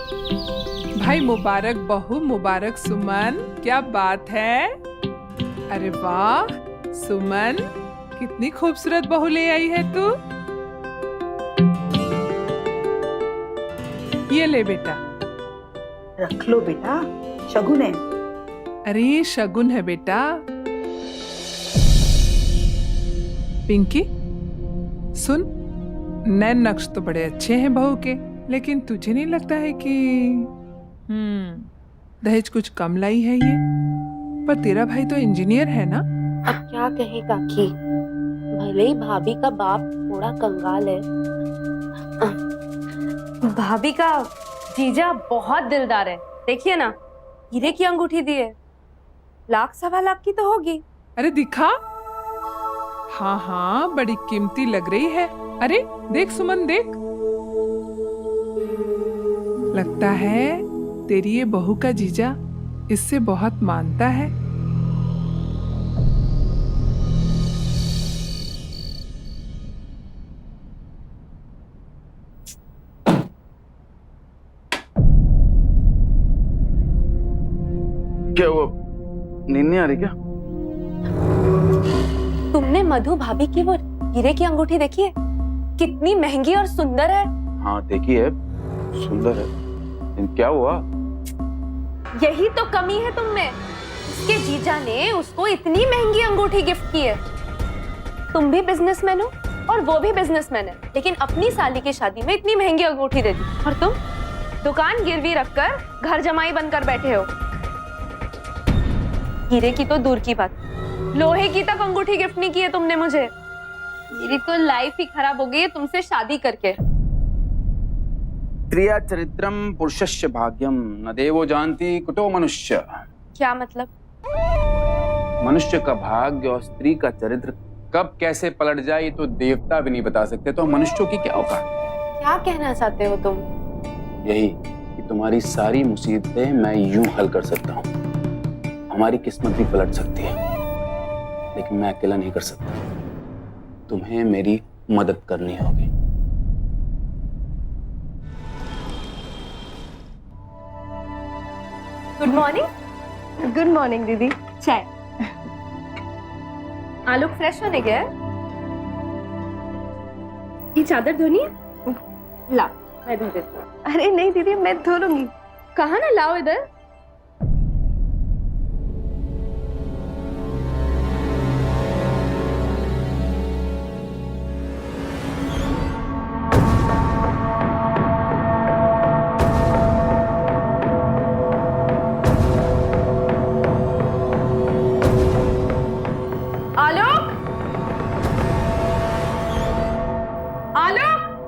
भाई मुबारक बहू, मुबारक सुमन, क्या बात है। अरे वाह सुमन, कितनी खूबसूरत बहू ले आई है तू। ये ले बेटा। रख लो बेटा, शगुन है। अरे ये शगुन है बेटा। पिंकी सुन, नैन नक्श तो बड़े अच्छे हैं बहू के, लेकिन तुझे नहीं लगता है कि दहेज कुछ कम लाई है ये? पर तेरा भाई तो इंजीनियर है ना। अब क्या कहे काकी, भले ही भाभी का बाप थोड़ा कंगाल है, भाभी का जीजा बहुत दिलदार है। देखिए ना, हीरे की अंगूठी दी है, 1,00,000-1.25 लाख की तो होगी। अरे दिखा। हाँ हाँ, बड़ी कीमती लग रही है। अरे देख सुमन देख, लगता है तेरी ये बहू का जीजा इससे बहुत मानता है। क्या वो नींद नहीं आ रही क्या? तुमने मधु भाभी की वो हीरे की अंगूठी देखी है? कितनी महंगी और सुंदर है। हाँ देखी है, सुंदर है, लेकिन क्या हुआ? यही तो कमी है तुम में। उसके जीजा ने उसको इतनी महंगी अंगूठी गिफ्ट की है। तुम भी बिजनेसमैन हो और वो भी बिजनेसमैन है, लेकिन अपनी साली की शादी में इतनी महंगी अंगूठी दे दी, और तुम दुकान गिरवी रखकर घर जमाई बनकर बैठे हो। हीरे की तो दूर की बात, लोहे की तक अंगूठी गिफ्ट नहीं की है तुमने मुझे। मेरी तो लाइफ ही खराब हो गई है तुमसे शादी करके। स्त्रिया चरित्रम पुरुषस्य भाग्यम न देवो जानती कुतो मनुष्य। क्या मतलब? मनुष्य का भाग्य और स्त्री का चरित्र कब कैसे पलट जाए ये तो देवता भी नहीं बता सकते, तो मनुष्यों की क्या औकात। क्या कहना चाहते हो तुम? यही कि तुम्हारी सारी मुसीबतें मैं यूं हल कर सकता हूँ। हमारी किस्मत भी पलट सकती है, लेकिन मैं अकेला नहीं कर सकता। तुम्हें मेरी मदद करनी होगी। Good morning. गुड मॉर्निंग दीदी। चाय। आलू फ्रेश होने गया है? ये चादर धोनी है? ला, मैं धो देती हूँ। अरे नहीं दीदी, मैं धो लूंगी। कहा ना, लाओ इधर।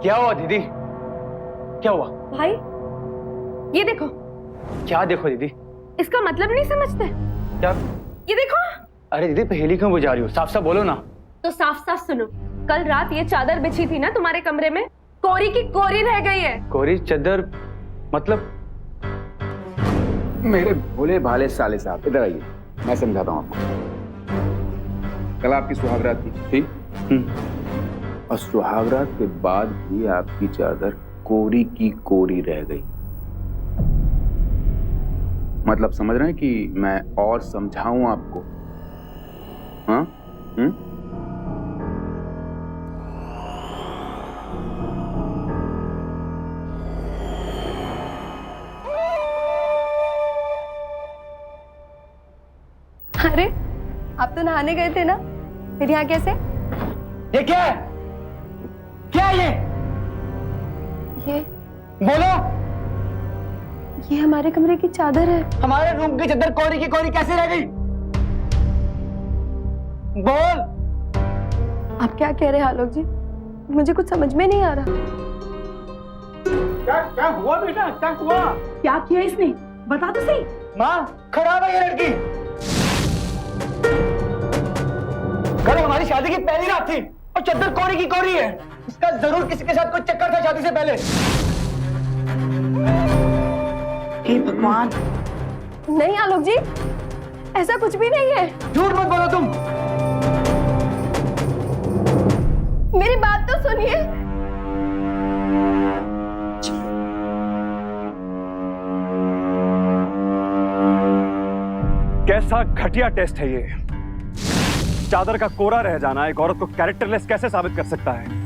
क्या हुआ दीदी? क्या हुआ भाई? ये देखो। क्या देखो दीदी? इसका मतलब नहीं समझते? क्या? ये देखो। अरे दीदी पहेली क्यों बुझा रही हो? साफ साफ बोलो ना। तो साफ साफ सुनो, कल रात ये चादर बिछी थी ना तुम्हारे कमरे में, कोरी की कोरी रह गई है। कोरी चादर मतलब? मेरे भोले भाले साले साहब, इधर आइए, मैं समझाता हूँ आपको। कल आपकी सुहागरात थी, और सुहागरात के बाद भी आपकी चादर कोरी की कोरी रह गई। मतलब समझ रहे हैं कि मैं और समझाऊं आपको? हाँ? अरे आप तो नहाने गए थे ना, फिर यहाँ कैसे? ये क्या है? क्या है ये बोलो। ये हमारे कमरे की चादर है। हमारे रूम की चादर कोरी की कोरी कैसे रह गई? बोल। आप क्या कह रहे हैं आलोक जी? मुझे कुछ समझ में नहीं आ रहा। क्या हुआ बेटा? क्या हुआ? क्या किया इसने? बता तो सही। माँ, खराब है ये लड़की। कल हमारी शादी की पहली रात थी और चादर कोरी की कोरी है। इसका जरूर किसी के साथ कोई चक्कर था शादी से पहले। हे भगवान। नहीं आलोक जी, ऐसा कुछ भी नहीं है। झूठ मत बोलो तुम। मेरी बात तो सुनिए। कैसा घटिया टेस्ट है ये। चादर का कोरा रह जाना एक औरत को कैरेक्टरलेस कैसे साबित कर सकता है?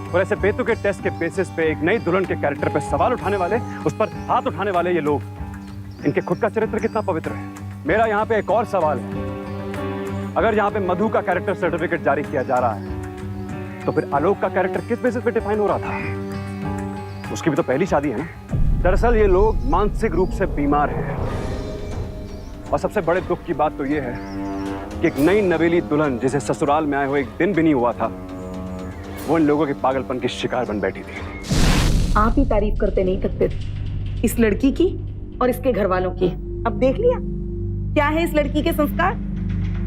और ऐसे बेतुके टेस्ट के बेसिस पे एक नई दुल्हन के कैरेक्टर पे सवाल उठाने वाले, उस पर हाथ उठाने वाले ये लोग, इनके खुद का चरित्र कितना पवित्र है। मेरा यहाँ पे एक और सवाल है, अगर यहाँ पे मधु का कैरेक्टर सर्टिफिकेट जारी किया जा रहा है तो फिर आलोक का कैरेक्टर किस बेसिस पे डिफाइन हो रहा था? उसकी भी तो पहली शादी है ना। दरअसल ये लोग मानसिक रूप से बीमार हैं, और सबसे बड़े दुख की बात तो ये है कि एक नई नवेली दुल्हन जिसे ससुराल में आए हुए एक दिन भी नहीं हुआ था, वो इन लोगों के पागलपन की शिकार बन बैठी थी। आप ही तारीफ करते नहीं थकते इस लड़की की और इसके घर वालों की। अब देख लिया क्या है इस लड़की के संस्कार।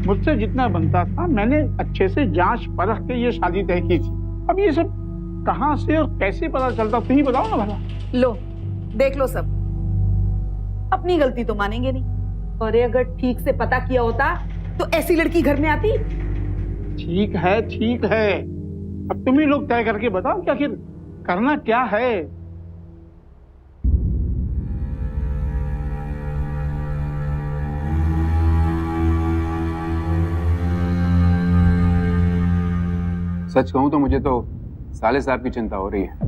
मुझसे जितना बनता था मैंने अच्छे से जांच परख के ये शादी तय की थी। अब ये सब कहां से और कैसे पता चलता, तुम ही बताओ ना भला। लो देख लो सब, अपनी गलती तो मानेंगे नहीं। और अगर ठीक से पता किया होता तो ऐसी लड़की घर में आती। ठीक है ठीक है, अब तुम ही लोग तय करके बताओ कि आखिर करना क्या है। सच कहूं तो मुझे तो साले साहब की चिंता हो रही है।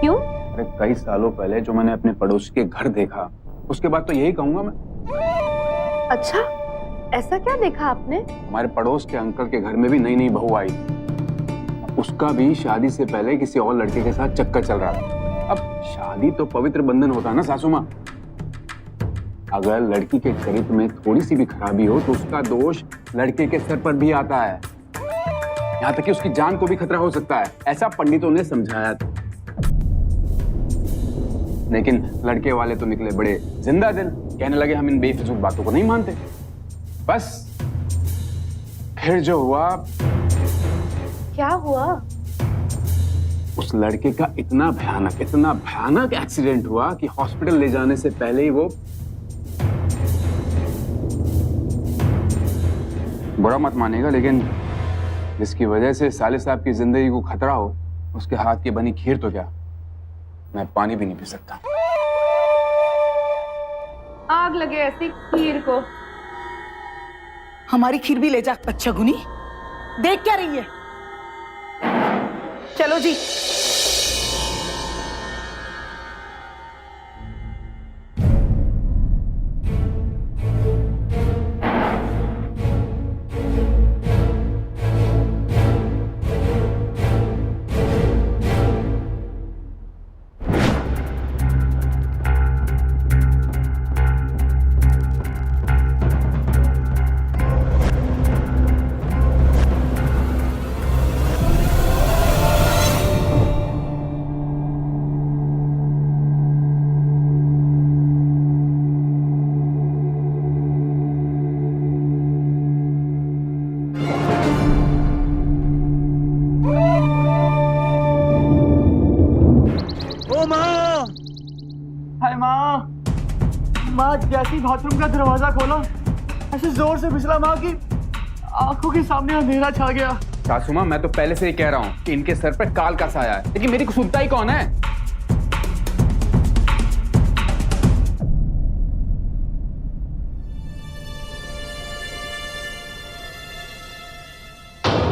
क्यों? अरे कई सालों पहले जो मैंने अपने पड़ोसी के घर देखा, उसके बाद तो यही कहूंगा मैं। अच्छा, ऐसा क्या देखा आपने? हमारे पड़ोस के अंकल के घर में भी नई नई बहू आई, उसका भी शादी से पहले किसी और लड़के के साथ चक्कर चल रहा था। अब शादी तो पवित्र बंधन होता है ना सासू माँ। अगर लड़की के चरित्र में थोड़ी सी भी खराबी हो तो उसका दोष लड़के के सर पर भी आता है, यहाँ तक कि उसकी जान को भी खतरा हो सकता है। ऐसा पंडितों ने समझाया था, लेकिन लड़के वाले तो निकले बड़े जिंदा दिल, कहने लगे हम इन बेफिजूल बातों को नहीं मानते। बस फिर जो हुआ। क्या हुआ? उस लड़के का इतना भयानक एक्सीडेंट हुआ कि हॉस्पिटल ले जाने से पहले ही वो, बुरा मत मानेगा लेकिन जिसकी वजह से साले साहब की जिंदगी को खतरा हो, उसके हाथ की बनी खीर तो क्या, मैं पानी भी नहीं पी सकता। आग लगे ऐसी खीर को। हमारी खीर भी ले जा बच्चा गुनी, देख क्या रही है। चलो जी। माँ जैसे ही बाथरूम का दरवाजा खोला ऐसे जोर से फिसला माँ की आंखों के सामने अंधेरा छा गया। सासू माँ, मैं तो पहले से ही कह रहा हूँ कि इनके सर पर काल का साया है, लेकिन मेरी सुनता ही कौन है।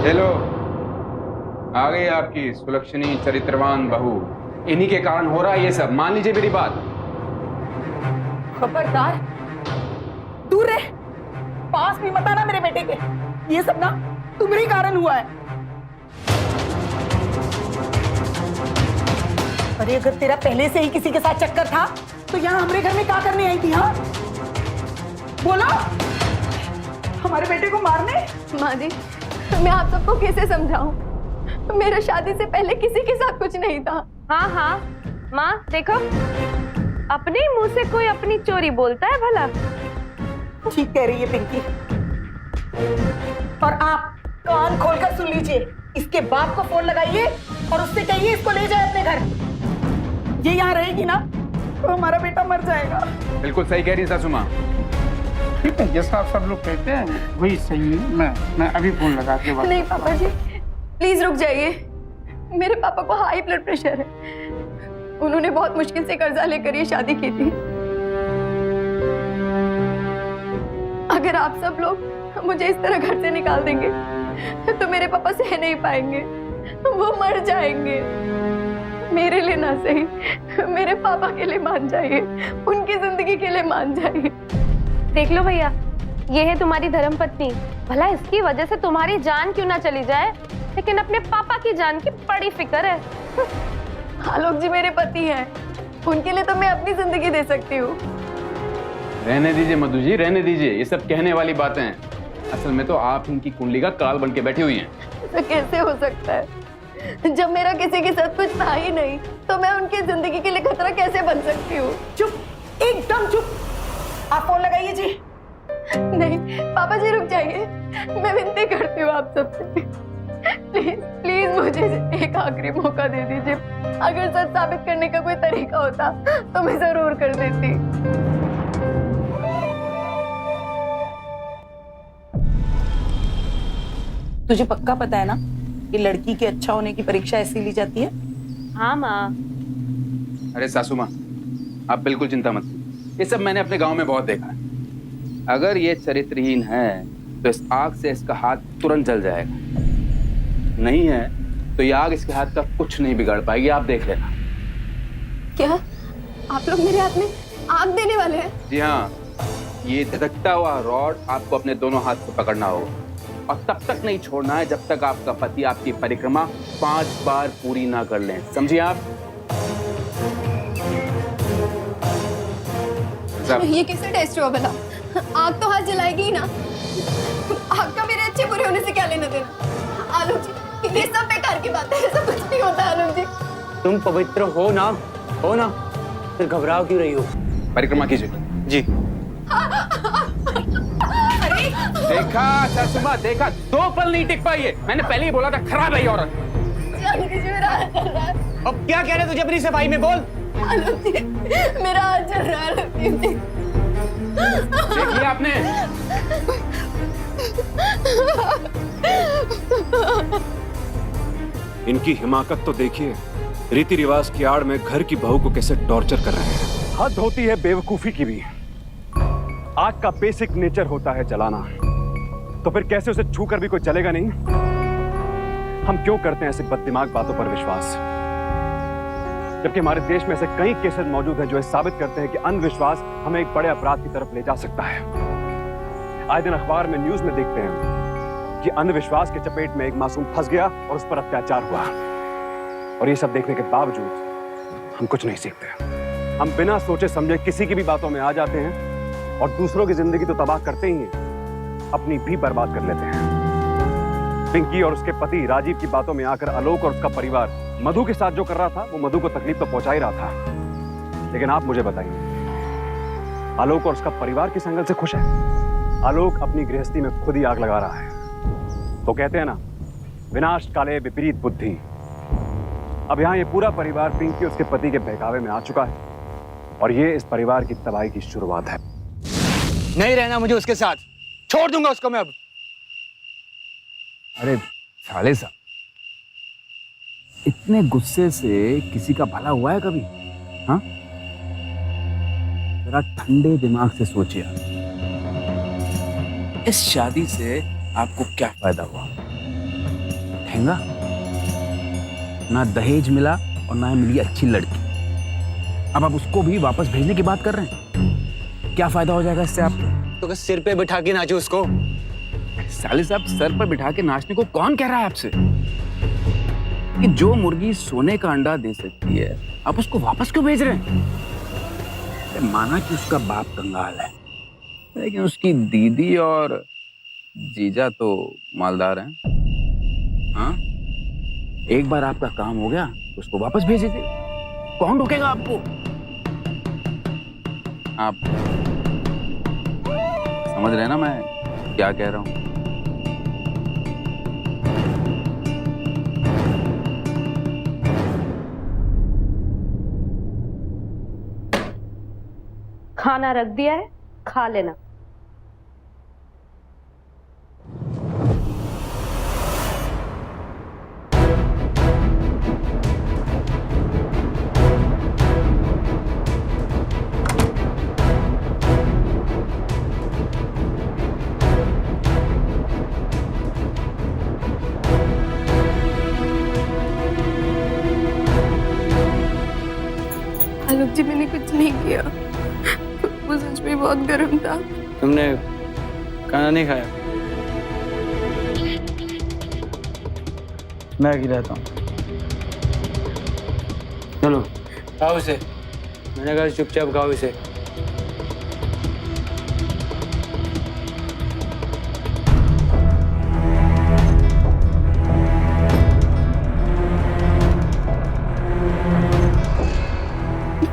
हेलो, आ गई आपकी सुलक्षणी चरित्रवान बहू। इन्हीं के कारण हो रहा है ये सब, मान लीजिए मेरी बात। खबरदार, दूर रह, पास भी मत आना मेरे बेटे के। ये सब ना तुम्हारे कारण हुआ है। अरे अगर तेरा पहले से ही किसी के साथ चक्कर था तो यहाँ हमारे घर में क्या करने आई थी? हाँ बोलो, हमारे बेटे को मारने? माँ जी, मैं आप सबको कैसे समझाऊं? मेरा शादी से पहले किसी के साथ कुछ नहीं था। हाँ हाँ माँ, देखो अपने ही मुंह से कोई अपनी चोरी बोलता है भला। ठीक कह रही है पिंकी। और आप कान खोलकर सुन लीजिए, इसके बाप को फोन लगाइए और उससे कहिए इसको ले जाए अपने घर। ये यहाँ रहेगी ना तो हमारा बेटा मर जाएगा। बिल्कुल सही कह रही है सासू माँ। ठीक है, जैसा आप सब लोग कहते हैं वही सही है। मैं अभी फोन लगा के बात। नहीं पापा जी, प्लीज रुक जाइए। मेरे पापा को हाई ब्लड प्रेशर है। उन्होंने बहुत मुश्किल से कर्जा लेकर ये शादी की थी। अगर आप सब लोग मुझे इस तरह घर से निकाल देंगे तो मेरे पापा सह नहीं पाएंगे, वो मर जाएंगे। मेरे लिए ना सही, मेरे पापा के लिए मान जाइए, उनकी जिंदगी के लिए मान जाइए। देख लो भैया, ये है तुम्हारी धर्मपत्नी। भला इसकी वजह से तुम्हारी जान क्यों ना चली जाए, लेकिन अपने पापा की जान की बड़ी फिक्र है। आलोक जी मेरे पति हैं, उनके लिए तो मैं अपनी जिंदगी दे सकती हूँ। रहने दीजिए मधु जी, रहने दीजिए, ये सब कहने वाली बातें हैं। असल में तो आप इनकी कुंडली का काल बन के बैठी हुई हैं। तो कैसे हो सकता है? जब मेरा किसी के साथ कुछ था ही नहीं तो मैं उनकी जिंदगी के लिए खतरा कैसे बन सकती हूँ? चुप, एकदम चुप। आप फोन लगाइए जी। नहीं पापा जी रुक जाइए, मैं विनती करती हूँ आप सबसे, प्लीज प्लीज मुझे एक आखिरी मौका दे दीजिए। अगर सच साबित करने का कोई तरीका होता तो मैं जरूर कर देती। तुझे पक्का पता है ना कि लड़की के अच्छा होने की परीक्षा ऐसी ली जाती है? हाँ माँ। अरे सासू माँ, आप बिल्कुल चिंता मत कीजिए, ये सब मैंने अपने गांव में बहुत देखा है। अगर ये चरित्रहीन है तो इस आग से इसका हाथ तुरंत जल जाएगा, नहीं है तो ये आग इसके हाथ का कुछ नहीं बिगाड़ पाएगी, आप देख लेना। क्या आप लोग मेरे हाथ में आग देने वाले हैं? जी हाँ, ये धधकता हुआ रॉड आपको अपने दोनों हाथ से पकड़ना होगा और तब तक नहीं छोड़ना है जब तक आपका पति आपकी परिक्रमा 5 बार पूरी ना कर लें, समझिए आप? ये कैसे टेस्ट हुआ भला? आग तो हाथ जलाएगी ही ना। आग का मेरे अच्छे बुरे होने से क्या लेना देना? आलोक जी ये सब बेकार की बात है, ऐसा कुछ नहीं होता। आलोक जी तुम पवित्र हो ना, फिर घबराओ क्यों रही हो? परिक्रमा कीजिए जी। देखा सासू माँ, देखा, 2 पल नहीं टिक पाई है। मैंने पहले ही बोला था खराब है ये औरत। आलोक जी मेरा हाथ चल रहा है। अब क्या कह रहे तुझे अपनी सफाई में, बोल। आलोक जी मेरा हाथ चल रहा है। आलोक जी देख लिया आपने? इनकी हिमाकत तो देखिए, रीति रिवाज की आड़ में घर की बहू को कैसे टॉर्चर कर रहे हैं। हद होती है बेवकूफी की भी। आग का बेसिक नेचर होता है जलाना, तो फिर कैसे उसे छू कर भी कोई जलेगा नहीं? हम क्यों करते हैं ऐसे बददिमाग बातों पर विश्वास, जबकि हमारे देश में ऐसे कई केसेस मौजूद हैं जो ये साबित करते हैं कि अंधविश्वास हमें एक बड़े अपराध की तरफ ले जा सकता है। आए दिन अखबार में, न्यूज में देखते हैं कि अंधविश्वास के चपेट में एक मासूम फंस गया और उस पर अत्याचार हुआ। और ये सब देखने के बावजूद हम कुछ नहीं सीखते। हम बिना सोचे समझे किसी की भी बातों में आ जाते हैं और दूसरों की जिंदगी तो तबाह करते ही हैं, अपनी भी बर्बाद कर लेते हैं। पिंकी और उसके पति राजीव की बातों में आकर आलोक और उसका परिवार मधु के साथ जो कर रहा था, वो मधु को तकलीफ तो पहुंचा ही रहा था। लेकिन आप मुझे बताइए, आलोक और उसका परिवार किस एंगल से खुश है? आलोक अपनी गृहस्थी में खुद ही आग लगा रहा है। तो कहते हैं ना, विनाश काले विपरीत बुद्धि। अब यहाँ ये पूरा परिवार पिंकी और उसके पति के बहकावे में आ चुका है और ये इस परिवार की तबाही की शुरुआत है। नहीं रहना मुझे उसके साथ, छोड़ दूंगा उसको मैं अब। अरे साले साहब, इतने गुस्से से किसी का भला हुआ है कभी? हाँ, जरा ठंडे दिमाग से सोचिए। इस शादी से आपको क्या फायदा हुआ? ठेंगा ना, दहेज मिला और ना मिली अच्छी लड़की। अब आप उसको भी वापस भेजने की बात कर रहे हैं। क्या फायदा हो जाएगा इससे आपको? तो सिर पे बिठा के नाचो उसको। साले साहब, सर पर बिठा के नाचने को कौन कह रहा है आपसे? कि जो मुर्गी सोने का अंडा दे सकती है, आप उसको वापस क्यों भेज रहे हैं? माना कि उसका बाप कंगाल है, लेकिन उसकी दीदी और जीजा तो मालदार हैं। हाँ, एक बार आपका काम हो गया तो उसको वापस भेज दीजिए, कौन रोकेगा आपको? आप समझ रहे हैं ना मैं क्या कह रहा हूं? खाना रख दिया है, खा लेना। आलोक जी मैंने कुछ नहीं किया, वो सच में बहुत गर्म था। तुमने खाना नहीं खाया? मैं अकेला रहता हूँ। चलो खाओ इसे। मैंने कहा चुपचाप खाओ इसे।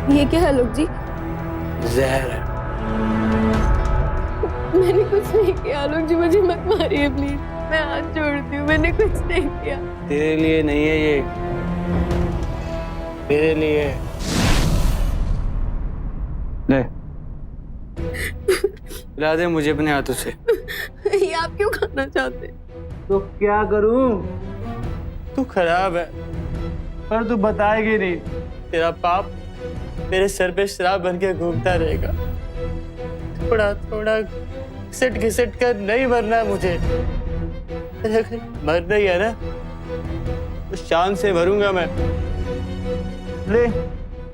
ये क्या है आलोक जी? जहर है। मैंने कुछ नहीं किया आलोक जी, मुझे मत मारिए प्लीज, मैं हाथ जोड़ती हूँ, मैंने कुछ नहीं किया। तेरे लिए नहीं है ये, तेरे लिए है। ले ला दे मुझे अपने हाथों से। ये आप क्यों खाना चाहते? तो क्या करूं? तू खराब है पर तू बताएगी नहीं। तेरा पाप तेरे सर पे शराब बन के घूमता रहेगा। थोड़ा थोड़ा घिसट कर नहीं मरना मुझे। अगर मरना ही है ना तो शान से मरूंगा मैं।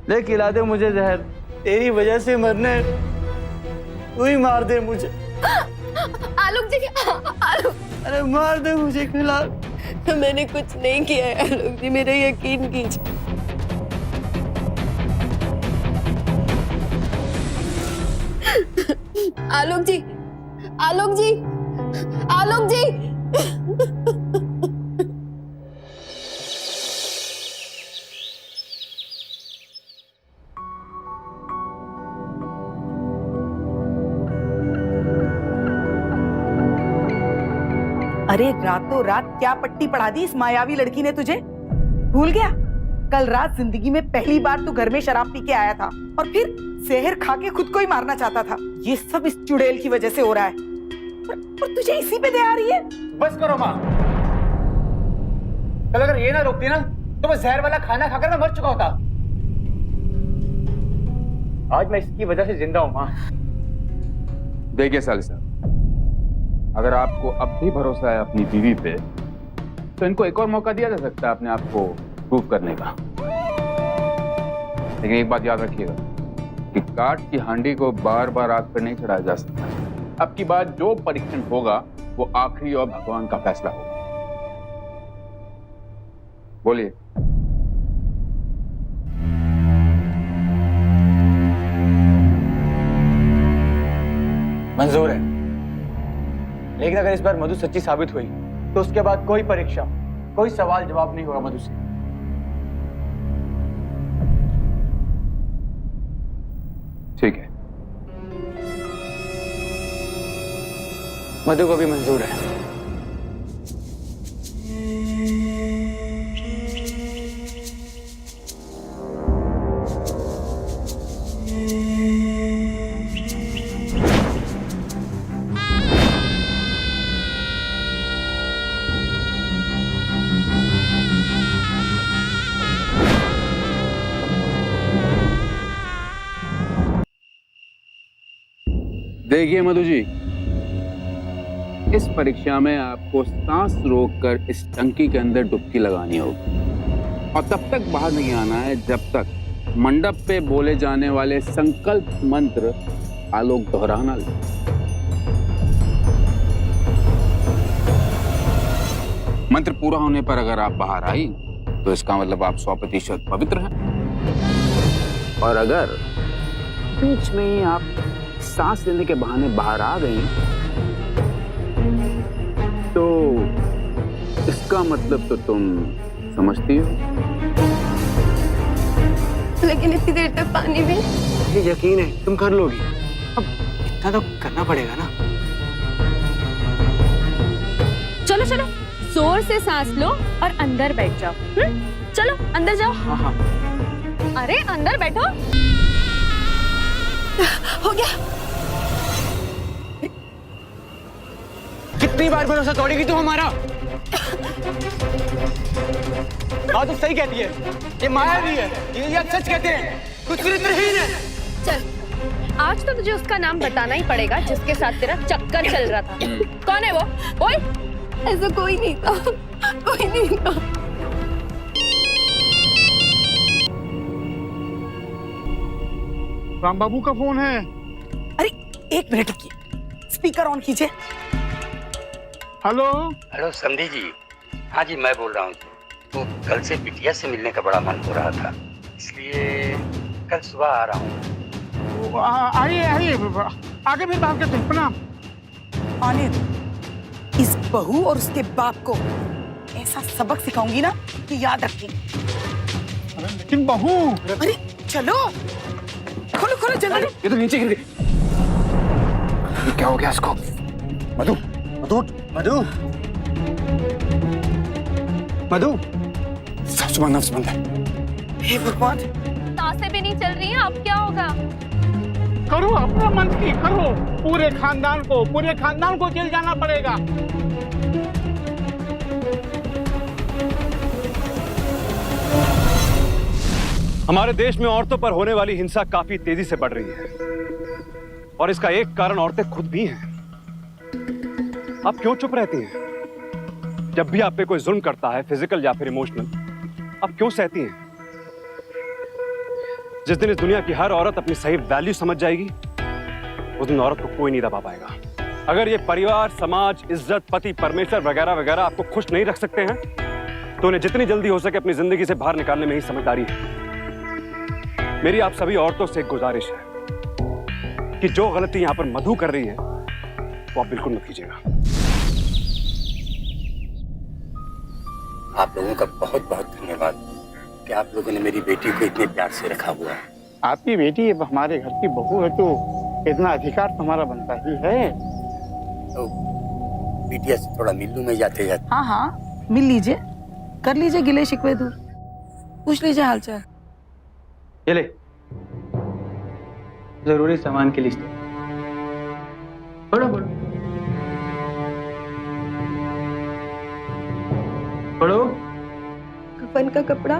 ले खिला दे मुझे जहर। तेरी वजह से मरना है, तू ही मार दे मुझे। आलोक जी, आलोक, अरे मार दे मुझे, खिला। मैंने कुछ नहीं किया है आलोक जी, मेरा यकीन कीजिए। आलोक जी, आलोक जी, आलोक जी। अरे रातों रात क्या पट्टी पढ़ा दी इस मायावी लड़की ने तुझे? भूल गया? कल रात जिंदगी में पहली बार तू घर में शराब पी के आया था और फिर जहर खा के खुद को ही मारना चाहता था। ये सब इस चुड़ैल की वजह से हो रहा है और तुझे इसी पे दया आ रही है। बस करो माँ। कल अगर ये ना रोकती ना तो मैं जहर वाला खाना खाकर मैं मर चुका होता। आज मैं इसकी वजह से जिंदा हूँ माँ। देखिए साली साहब, अगर आपको अब भी भरोसा है अपनी बीवी पे तो इनको एक और मौका दिया जा सकता है अपने आप को प्रूव करने का। लेकिन एक बात याद रखिएगा कि काठ की हांडी को बार बार आग पर नहीं चढ़ाया जा सकता। अब की बात जो परीक्षण होगा वो आखिरी और भगवान का फैसला होगा। बोलिए। मंजूर है, लेकिन अगर इस बार मधु सच्ची साबित हुई तो उसके बाद कोई परीक्षा, कोई सवाल जवाब नहीं होगा मधु से। ठीक है, मधु को भी मंजूर है। देखिए मधु जी, इस परीक्षा में आपको सांस रोककर इस टंकी के अंदर डुबकी लगानी होगी और तब तक बाहर नहीं आना है जब तक मंडप पे बोले जाने वाले संकल्प मंत्र आलोक दोहराना ले। मंत्र पूरा होने पर अगर आप बाहर आई तो इसका मतलब आप 100% पवित्र हैं। और अगर बीच में ही आप सांस लेने के बहाने बाहर आ गई तो इसका मतलब तो तुम समझती हो। लेकिन इतनी देर तक पानी में। मुझे यकीन है तुम कर लोगी। अब इतना तो करना पड़ेगा ना। चलो चलो, जोर से सांस लो और अंदर बैठ जाओ। चलो अंदर जाओ। हाँ हाँ। अरे अंदर बैठो। हो गया। कितनी बार भरोसा तोड़ेगी तू हमारा? बात तो सही कहती है, ये माया भी है, ये सच कहते हैं, कुछ चरित्रहीन है। चल, आज तो तुझे उसका नाम बताना ही पड़ेगा जिसके साथ तेरा चक्कर चल रहा था। कौन है वो? ओए, ऐसा कोई नहीं था, कोई नहीं था। राम बाबू का फोन है। अरे एक मिनट रुकिए, स्पीकर ऑन कीजिए। हेलो हेलो समधी जी। हाँ जी मैं बोल रहा हूँ। तो कल से बिटिया से मिलने का बड़ा मन हो रहा था, इसलिए कल सुबह आ रहा हूँ। आइए आइए, आगे फिर बात करते हैं। प्रणाम। आने दो, इस बहू और उसके बाप को ऐसा सबक सिखाऊंगी ना कि याद रखेंगे। लेकिन बहू। अरे चलो, खोलो खोलो जल्दी। ये तो नीचे गिर गई। ये क्या हो गया इसको? मधु, मधु, मधु, मधु। नफ्स बंद है। हे भगवान, सांसें भी नहीं चल रही हैं, अब क्या होगा? करो अपना मन की करो, पूरे खानदान को जेल जाना पड़ेगा। हमारे देश में औरतों पर होने वाली हिंसा काफी तेजी से बढ़ रही है और इसका एक कारण औरतें खुद भी हैं। आप क्यों चुप रहती हैं? जब भी आप पे कोई जुल्म करता है, फिजिकल या फिर इमोशनल, आप क्यों सहती हैं? जिस दिन इस दुनिया की हर औरत अपनी सही वैल्यू समझ जाएगी, उस दिन औरत को कोई नहीं दबा पाएगा। अगर ये परिवार, समाज, इज्जत, पति, परमेश्वर वगैरह वगैरह आपको खुश नहीं रख सकते हैं, तो उन्हें जितनी जल्दी हो सके अपनी जिंदगी से बाहर निकालने में ही समझदारी है। मेरी आप सभी औरतों से एक गुजारिश है कि जो गलती यहां पर मधु कर रही है वो आप बिल्कुल मत कीजिएगा। आप लोगों का बहुत बहुत धन्यवाद कि आप लोगों ने मेरी बेटी को इतने प्यार से रखा हुआ है। आपकी बेटी अब हमारे घर की बहू है तो इतना अधिकार तो हमारा बनता ही है। तो बिटिया से थोड़ा मिल लूं मैं जाते जाते। हाँ हाँ मिल लीजिए, कर लीजिए गिले शिकवे दूर, पूछ लीजिए हालचाल। ये ले जरूरी सामान की लिस्ट। पढ़ो पढ़ो पढ़ो। कफन का कपड़ा,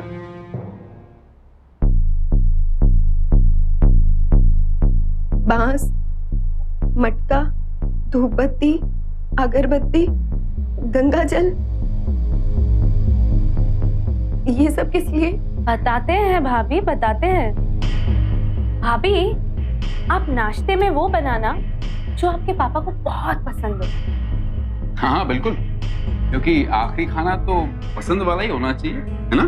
बांस, मटका, धूपबत्ती, अगरबत्ती, गंगा जल, ये सब किस लिए? बताते हैं भाभी, बताते हैं। भाभी, आप नाश्ते में वो बनाना जो आपके पापा को बहुत पसंद हो। हाँ बिल्कुल, क्योंकि आखिरी खाना तो पसंद वाला ही होना चाहिए, है ना?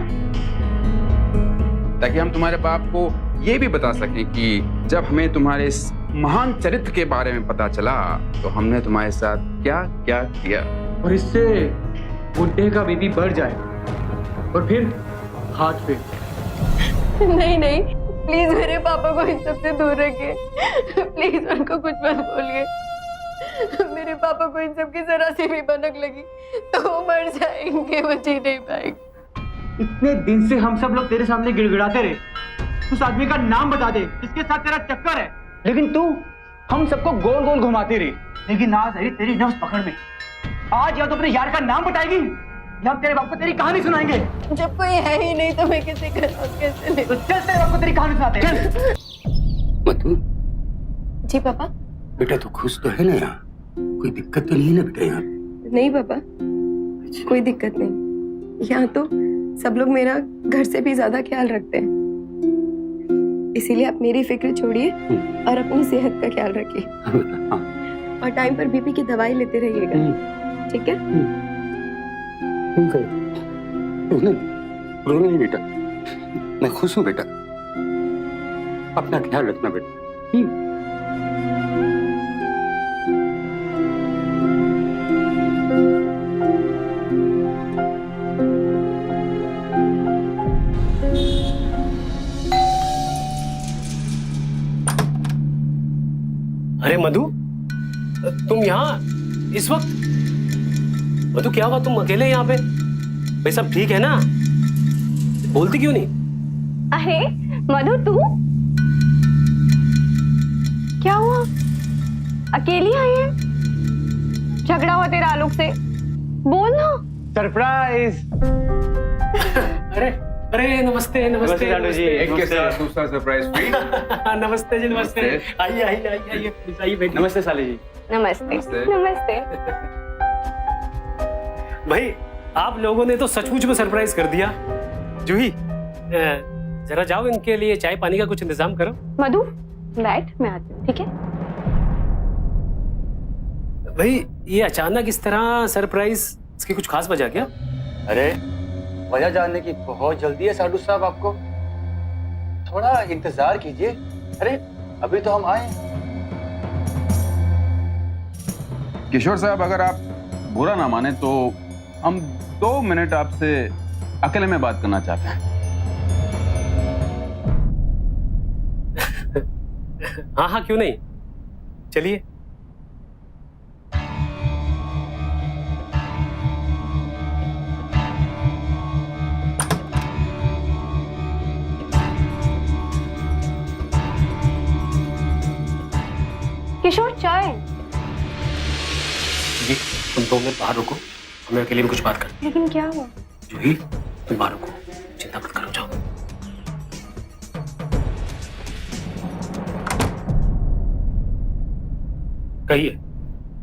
ताकि हम तुम्हारे बाप को ये भी बता सकें कि जब हमें तुम्हारे इस महान चरित्र के बारे में पता चला तो हमने तुम्हारे साथ क्या क्या किया। और इससे बुढ़े का बीपी बढ़ जाए और फिर हाथ पे। नहीं नहीं, प्लीज मेरे पापा को इन सब से दूर रखिए। प्लीज उनको कुछ मत बोलिए। मेरे पापा को इन सब की जरा सी भी भनक लगी तो वो मर जाएंगे, वो जी नहीं पाएंगे। इतने दिन से हम सब लोग तेरे सामने गिड़गिड़ाते रहे, उस आदमी का नाम बता दे जिसके साथ तेरा चक्कर है, लेकिन तू हम सबको गोल गोल घुमाती रही। लेकिन आज आई तेरी नफ्स पकड़ में। आज या तो अपने यार का नाम बताएगी या हम तेरे बाप को तेरी कहानी सुनाएंगे। जब कोई है ही नहीं तो मैं किसी का नाम कैसे ले? तो चल तेरे बाप को तेरी कहानी सुनाते हैं। मधु, जी पापा। बेटा तू खुश तो है ना? यहाँ कोई दिक्कत तो नहीं है ना बेटा? यहाँ नहीं पापा, कोई दिक्कत नहीं। यहाँ तो सब लोग मेरा घर से भी ज्यादा ख्याल रखते हैं, इसीलिए आप मेरी फिक्र छोड़िए और अपनी सेहत का ख्याल रखिए और टाइम पर बीपी की दवाई लेते रहिएगा, ठीक है? रोना नहीं बेटा, मैं खुश हूँ बेटा। अपना ख्याल रखना बेटा। अरे मधु, तुम यहाँ इस वक्त? मधु क्या हुआ, तुम अकेले यहाँ पे? भाई सब ठीक है ना? बोलती क्यों नहीं? अरे मधु, तू क्या हुआ? अकेली आई है? झगड़ा हुआ तेरा आलोक से? बोल ना। सरप्राइज। अरे अरे नमस्ते नमस्ते लाडू जी। एक के साथ दूसरा सरप्राइज फ्री। नमस्ते जी, नमस्ते। आइए आइए आइए आइए, प्लीज आइए, बैठिए। नमस्ते साली जी। नमस्ते नमस्ते। नमस्ते। भाई आप लोगों ने तो सचमुच में सरप्राइज कर दिया। जूही, जरा जाओ इनके लिए चाय पानी का कुछ इंतजाम करो। मधु, बैठ, मैं आती हूँ, ठीक है? भाई ये अचानक इस तरह सरप्राइज, इसकी कुछ खास वजह क्या? अरे वजह जानने की बहुत जल्दी है साडू साहब आपको, थोड़ा इंतजार कीजिए। अरे अभी तो हम आए। किशोर साहब, अगर आप बुरा ना माने तो हम 2 मिनट आपसे अकेले में बात करना चाहते हैं। हाँ हाँ, क्यों नहीं, चलिए। किशोर, चाय। जी, तुम 2 मिनट बाहर रुको, हमें अकेले में कुछ बात कर। लेकिन क्या हुआ? जूही, तुम बाहर रुको, चिंता मत करो, जाओ। कहिए,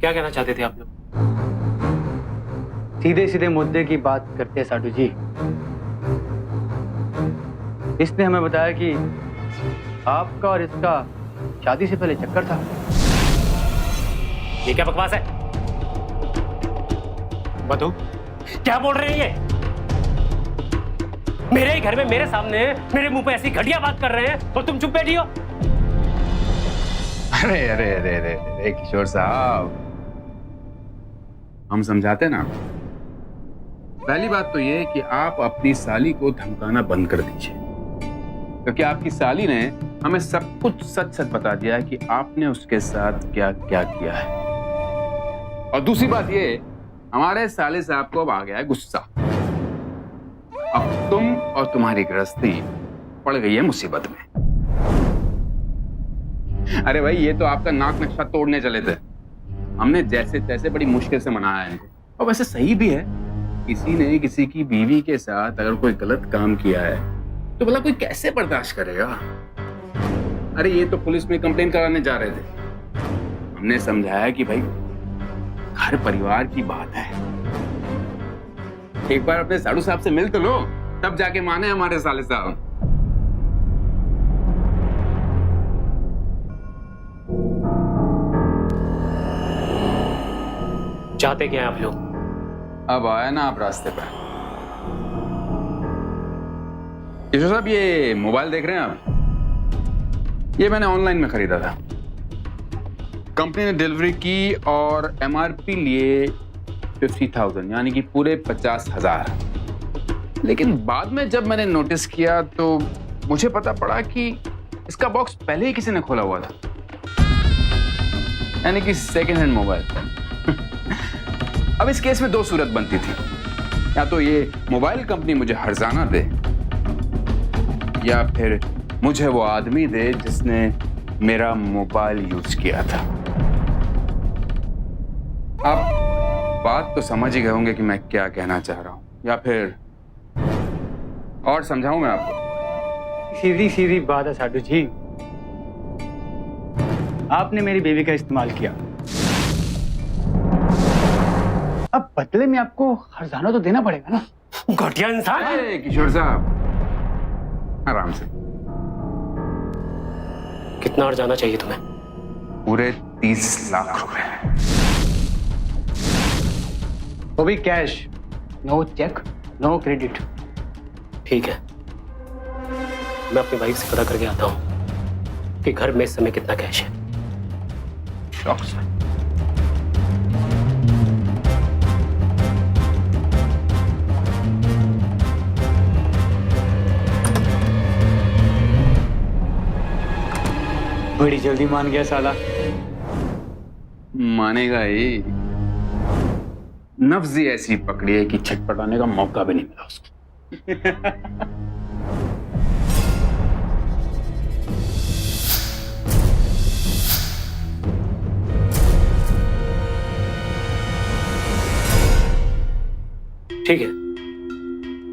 क्या कहना चाहते थे आप लोग? सीधे सीधे मुद्दे की बात करते हैं साडू जी। इसने हमें बताया कि आपका और इसका शादी से पहले चक्कर था। ये क्या बकवास है? मधु, क्या बोल रहे हैं ये? मेरे ही घर में मेरे सामने मेरे मुंह पे ऐसी घटिया बात कर रहे हैं और तुम चुप बैठी हो? अरे अरे अरे अरे अरे किशोर साहब, हम समझाते ना। पहली बात तो ये कि आप अपनी साली को धमकाना बंद कर दीजिए, क्योंकि आपकी साली ने हमें सब कुछ सच सच बता दिया है कि आपने उसके साथ क्या क्या किया है। और दूसरी बात ये, हमारे साले साहब को अब आ गया है गुस्सा। अब तुम और तुम्हारी गृहस्थी पड़ गई है मुसीबत में। अरे भाई, ये तो आपका नाक नक्शा तोड़ने चले थे, हमने जैसे तैसे बड़ी मुश्किल से मनाया है। और वैसे सही भी है, किसी ने किसी की बीवी के साथ अगर कोई गलत काम किया है तो भला कोई कैसे बर्दाश्त करेगा। अरे ये तो पुलिस में कंप्लेन कराने जा रहे थे, हमने समझाया कि भाई घर परिवार की बात है, एक बार अपने साडू साहब से मिल तो लो, तब जाके माने हमारे साले साहब। चाहते क्या हैं आप लोग? अब आया ना आप रास्ते पर। किशोर साहब, ये मोबाइल देख रहे हैं आप? ये मैंने ऑनलाइन में खरीदा था, कंपनी ने डिलीवरी की और एमआरपी लिए 50,000, यानी कि पूरे 50,000। लेकिन बाद में जब मैंने नोटिस किया तो मुझे पता पड़ा कि इसका बॉक्स पहले ही किसी ने खोला हुआ था, यानी कि सेकेंड हैंड मोबाइल। अब इस केस में 2 सूरत बनती थी, या तो ये मोबाइल कंपनी मुझे हर्जाना दे, या फिर मुझे वो आदमी दे जिसने मेरा मोबाइल यूज किया था। आप बात तो समझ ही गए होंगे कि मैं क्या कहना चाह रहा हूं, या फिर और समझाऊं मैं आपको? सीधी सीधी बात है साडू जी, आपने मेरी बेबी का इस्तेमाल किया, अब बदले में आपको हर्जाना तो देना पड़ेगा ना। घटिया इंसान। अरे किशोर साहब, आराम से। कितना और जाना चाहिए तुम्हें? पूरे 30 लाख रुपए, वो भी cash, no cheque, no credit. ठीक है, मैं अपनी वाइफ से पता करके आता हूं कि घर में इस समय कितना कैश है। शौक से। बड़ी जल्दी मान गया साला। मानेगा ही, नफ्स ही ऐसी पकड़ी है कि छटपटाने का मौका भी नहीं मिला उसको। ठीक है,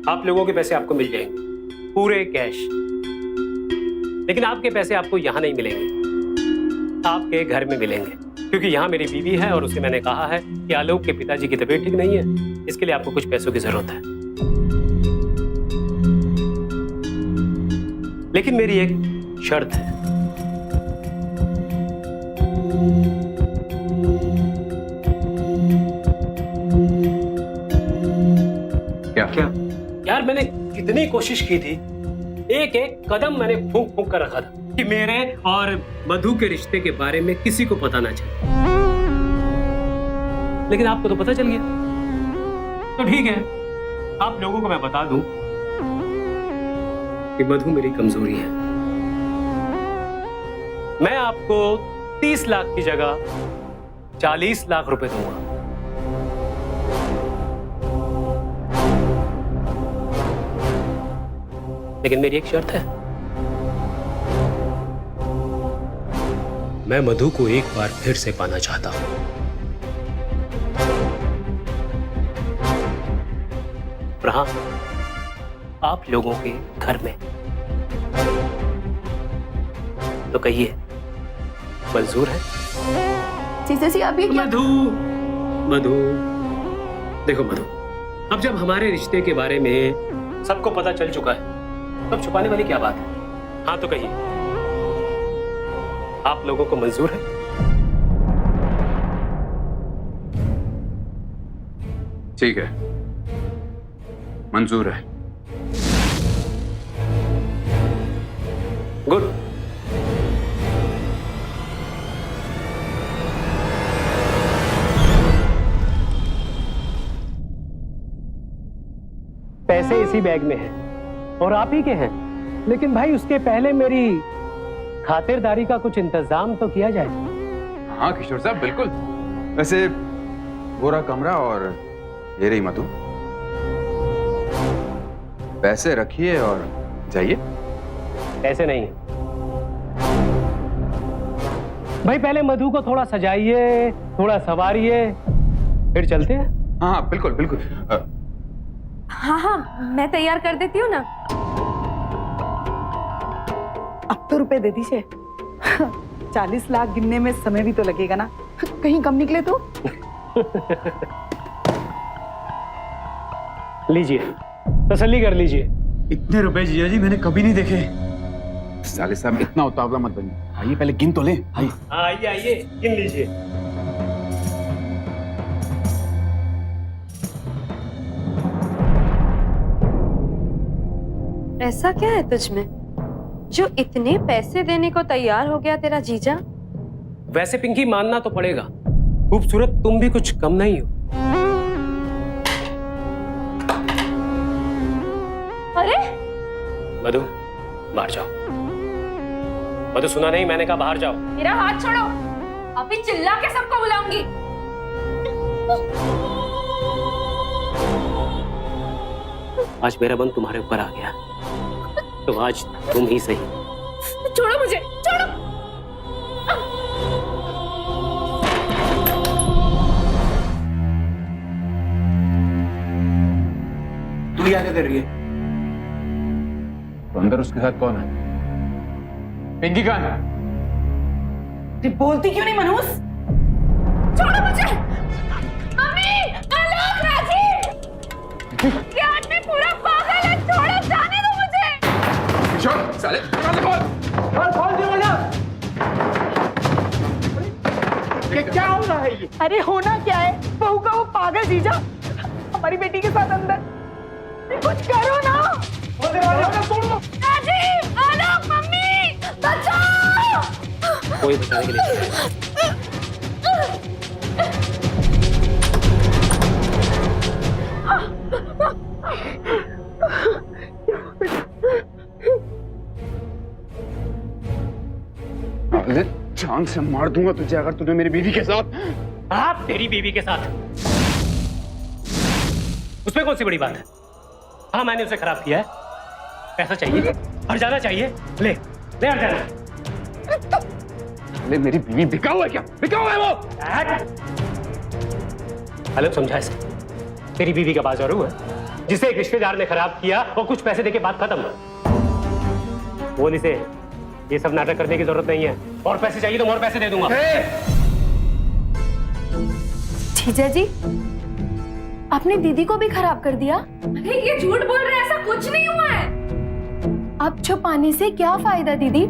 आप लोगों के पैसे आपको मिल जाएंगे, पूरे कैश। लेकिन आपके पैसे आपको यहां नहीं मिलेंगे, आपके घर में मिलेंगे, क्योंकि यहां मेरी बीवी है और उसे मैंने कहा है कि आलोक के पिताजी की तबीयत ठीक नहीं है, इसके लिए आपको कुछ पैसों की जरूरत है। लेकिन मेरी एक शर्त है। क्या? यार मैंने कितनी कोशिश की थी, एक एक कदम मैंने फूंक फूंक कर रखा था कि मेरे और मधु के रिश्ते के बारे में किसी को पता ना चले, लेकिन आपको तो पता चल गया। तो ठीक है, आप लोगों को मैं बता दूं कि मधु मेरी कमजोरी है। मैं आपको 30 लाख की जगह 40 लाख रुपए दूंगा। लेकिन मेरी एक शर्त है, मैं मधु को एक बार फिर से पाना चाहता हूं। रहा आप लोगों के घर में, तो कहिए मंजूर है? जीजा जी आप ये क्या? मधु, मधु, देखो मधु, अब जब हमारे रिश्ते के बारे में सबको पता चल चुका है, तब छुपाने वाली क्या बात है? हाँ तो कहिए, आप लोगों को मंजूर है? ठीक है, मंजूर है। गुड। पैसे इसी बैग में हैं और आप ही के हैं, लेकिन भाई उसके पहले मेरी खातिरदारी का कुछ इंतजाम तो किया जाए। हाँ किशोर साहब, बिल्कुल। वैसे गोरा कमरा और ये रही मधु, पैसे रखिए और जाइए। ऐसे नहीं भाई, पहले मधु को थोड़ा सजाइए, थोड़ा सवारिए, फिर चलते हैं। हाँ बिल्कुल बिल्कुल। हाँ हाँ, मैं तैयार कर देती हूँ ना। अब तो रुपए दे दीजिए। 40 लाख गिनने में समय भी तो लगेगा ना, कहीं कम निकले तो। लीजिए, तसल्ली कर लीजिए। इतने रुपए जीजा जी मैंने कभी नहीं देखे। साले साहब इतना उतावला मत बनिए, आइए पहले गिन तो ले। आइए आइए आइए, गिन लीजिए। ऐसा क्या है तुझ में जो इतने पैसे देने को तैयार हो गया तेरा जीजा? वैसे पिंकी मानना तो पड़ेगा, खूबसूरत तुम भी कुछ कम नहीं हो। अरे मधु, बाहर जाओ। मधु, सुना नहीं? मैंने कहा बाहर जाओ। मेरा हाथ छोड़ो, अभी चिल्ला के सबको बुलाऊंगी। आज मेरा मन तुम्हारे ऊपर आ गया, तो आज तुम ही सही। छोड़ो मुझे, छोड़ो। तू यहाँ क्या कर रही है? तो अंदर उसके साथ कौन है? पिंकी कहाँ है? बोलती क्यों नहीं मनोज? छोड़ो मुझे। मम्मी, आलोक, राजीव, ये आदमी पूरा पागल है, छोड़ो, जाने दो मुझे। किशोर, साले दरवाजा खोल। खोल दे बोला। क्या हो रहा है ये? अरे होना क्या है, बहू का वो पागल जीजा हमारी बेटी के साथ अंदर। कुछ करो ना। राजीव, आलोक, मम्मी, बचाओ। कोई बचाने के लिए अगले चांद से मार दूंगा तुझे अगर तूने मेरी बीवी के साथ। आप तेरी बीवी के साथ, उसमें कौन सी बड़ी बात है? हाँ, मैंने उसे खराब किया है, पैसा चाहिए, हट जाना चाहिए, ले ले हट जाना। अरे मेरी बीवी बिकाऊ है क्या? बिकाऊ है वो? अलग समझा इसे, तेरी बीवी का बाजारू है जिसे एक रिश्तेदार ने खराब किया और कुछ पैसे देके बात खत्म। बोल इसे ये सब नाटक करने की जरूरत नहीं है, और पैसे चाहिए तो और पैसे दे दूंगा। जीजा जी, आपने दीदी को भी खराब कर दिया। अरे ये झूठ बोल रहे हैं, ऐसा कुछ नहीं हुआ है। अब छुपाने से क्या फायदा दीदी?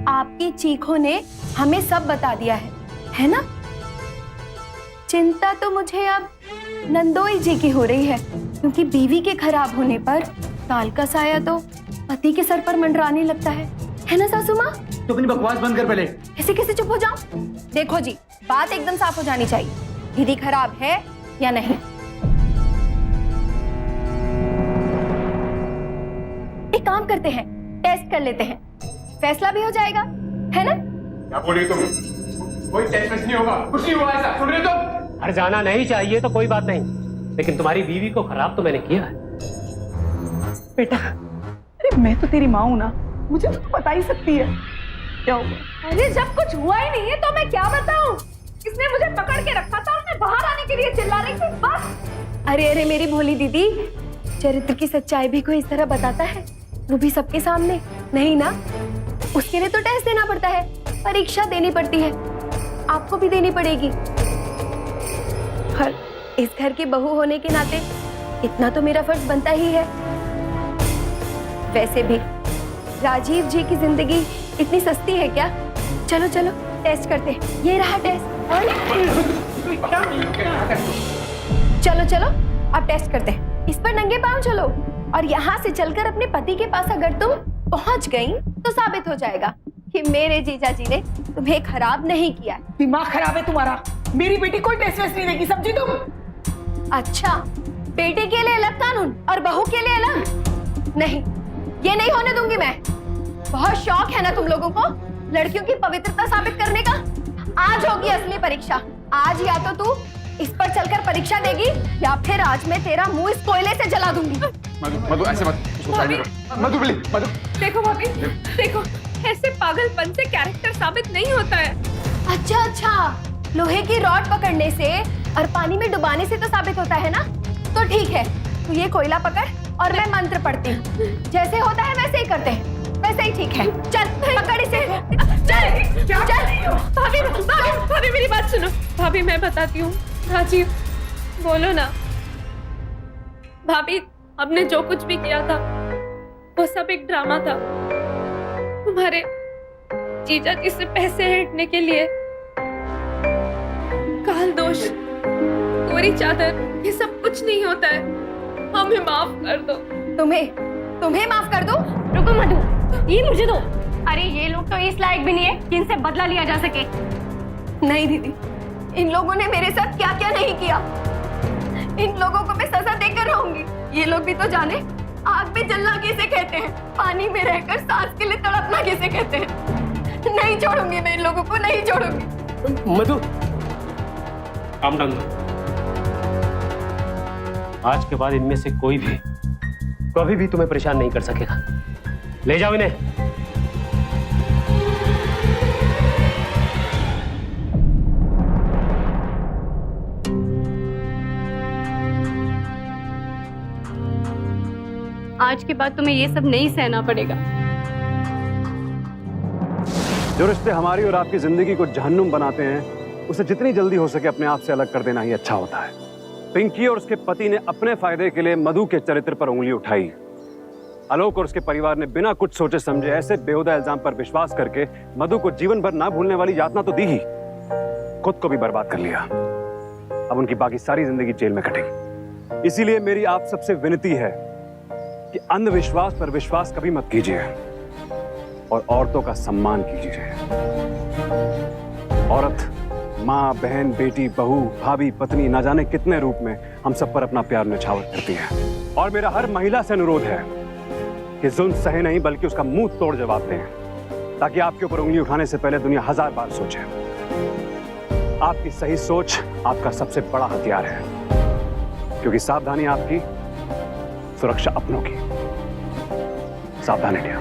आपकी चीखों ने हमें सब बता दिया है ना? चिंता तो मुझे अब नंदोई जी की हो रही है, क्योंकि बीवी के खराब होने पर काल का साया तो पति के सर पर मंडराने लगता है ना सासू माँ? तू अपनी बकवास बंद कर पहले। ऐसे कैसे चुप हो जाऊं? देखो जी, बात एकदम साफ हो जानी चाहिए। दीदी खराब है या नहीं? एक काम करते हैं, टेस्ट कर लेते हैं, फैसला भी हो जाएगा, है ना? क्या बोल रही तुम? कोई टेस्ट नहीं होगा, कुछ नहीं हुआ ऐसा, सुन रहे तुम? घर जाना नहीं चाहिए तो कोई बात नहीं, लेकिन तुम्हारी बीवी को खराब तो मैंने किया है। बेटा, अरे मैं तो तेरी माँ हूं ना, मुझे तो बता ही सकती है क्या हुआ। अरे जब कुछ हुआ ही नहीं है तो मैं क्या बताऊं? इसने मुझे पकड़ के रखा था और मैं बाहर आने के लिए चिल्ला रही थी, बस। अरे मेरी भोली दीदी, चरित्र की सच्चाई भी कोई इस तरह बताता है, वो भी सबके सामने? नहीं ना, उसके लिए तो टेस्ट देना पड़ता है, परीक्षा देनी पड़ती है, आपको भी देनी पड़ेगी। पर इस घर की बहू होने के नाते इतना तो मेरा फर्ज बनता ही है। वैसे भी राजीव जी की जिंदगी इतनी सस्ती है क्या? चलो चलो टेस्ट करते हैं, ये रहा टेस्ट। चलो चलो अब टेस्ट करते हैं, इस पर नंगे पांव चलो, और यहाँ से चलकर अपने पति के पास अगर तुम पहुंच गई तो साबित हो जाएगा कि मेरे जीजा जी ने तुम्हें खराब नहीं किया। दिमाग खराब है तुम्हारा, मेरी बेटी कोई टेस्ट वेस्ट नहीं देगी, समझी तुम? अच्छा, बेटे के लिए अलग कानून और बहू के लिए अलग? नहीं, ये नहीं होने दूंगी मैं। बहुत शौक है ना तुम लोगों को लड़कियों की पवित्रता साबित करने का। आज होगी असली परीक्षा। आज या तो तू इस पर चलकर परीक्षा देगी, या फिर आज मैं तेरा मुंह इस कोयले से जला दूंगी। मधु ऐसे मत, उसको साइड में रखो। मधु प्लीज, मधु। देखो भाभी, देखो, ऐसे पागलपन से कैरेक्टर साबित नहीं होता है। अच्छा अच्छा, लोहे की रॉड पकड़ने से और पानी में डुबाने से तो साबित होता है ना? तो ठीक है, तू ये कोयला पकड़ और मैं मंत्र पढ़ती हूँ, जैसे होता है वैसे ही करते हैं, वैसे ही ठीक है। चल पकड़ इसे, चल चल। भाभी भाभी भाभी मेरी बात सुनो। भाभी मैं बताती हूँ। राजीव बोलो ना। भाभी, हमने जो कुछ भी किया था वो सब एक ड्रामा था। तुम्हारे जीजा जी से पैसे हटने के लिए काल दोष, कोरी चादर, ये सब कुछ नहीं होता है। हमें माफ कर दो। तुम्हें माफ कर दो? रुको मधु, ये मुझे दो। अरे ये लोग तो इस लायक भी नहीं है कि इनसे बदला लिया जा सके। नहीं दीदी, इन लोगों ने मेरे साथ क्या क्या नहीं किया। इन लोगों को मैं सजा देकर रहूंगी। ये लोग भी तो जाने आग पे जलना किसे कहते हैं, पानी में रहकर सांस के लिए तड़पना किसे कहते हैं। नहीं छोड़ूंगी मैं इन लोगों को, नहीं छोड़ूंगी। मधु, काम डाउन। आज के बाद इनमें से कोई भी कभी भी तुम्हें परेशान नहीं कर सकेगा। ले जाओ इन्हें। आज के बाद तुम्हें ये सब नहीं सहना पड़ेगा। जो रिश्ते हमारी और आपकी जिंदगी को जहन्नुम बनाते हैं, उसे जितनी जल्दी हो सके अपने आप से अलग कर देना ही अच्छा होता है। पिंकी और उसके पति ने अपने फायदे के लिए मधु के चरित्र पर उंगली उठाई। आलोक और उसके परिवार ने बिना कुछ सोचे समझे ऐसे बेहुदा इल्जाम पर विश्वास करके मधु को जीवन भर ना भूलने वाली यातना तो दी ही, खुद को भी बर्बाद कर लिया। अब उनकी बाकी सारी जिंदगी जेल में कटेगी। इसीलिए मेरी आप सबसे विनती है कि अंधविश्वास पर विश्वास कभी मत कीजिए और औरतों का सम्मान कीजिए। औरत माँ, बहन, बेटी, बहू, भाभी, पत्नी, ना जाने कितने रूप में हम सब पर अपना प्यार न्यौछावर करती है। और मेरा हर महिला से अनुरोध है कि जुल्म सहे नहीं बल्कि उसका मुंह तोड़ जवाब दें, ताकि आपके ऊपर उंगली उठाने से पहले दुनिया 1000 बार सोचे। आपकी सही सोच आपका सबसे बड़ा हथियार है, क्योंकि सावधानी आपकी, सुरक्षा अपनों की। सावधान इंडिया।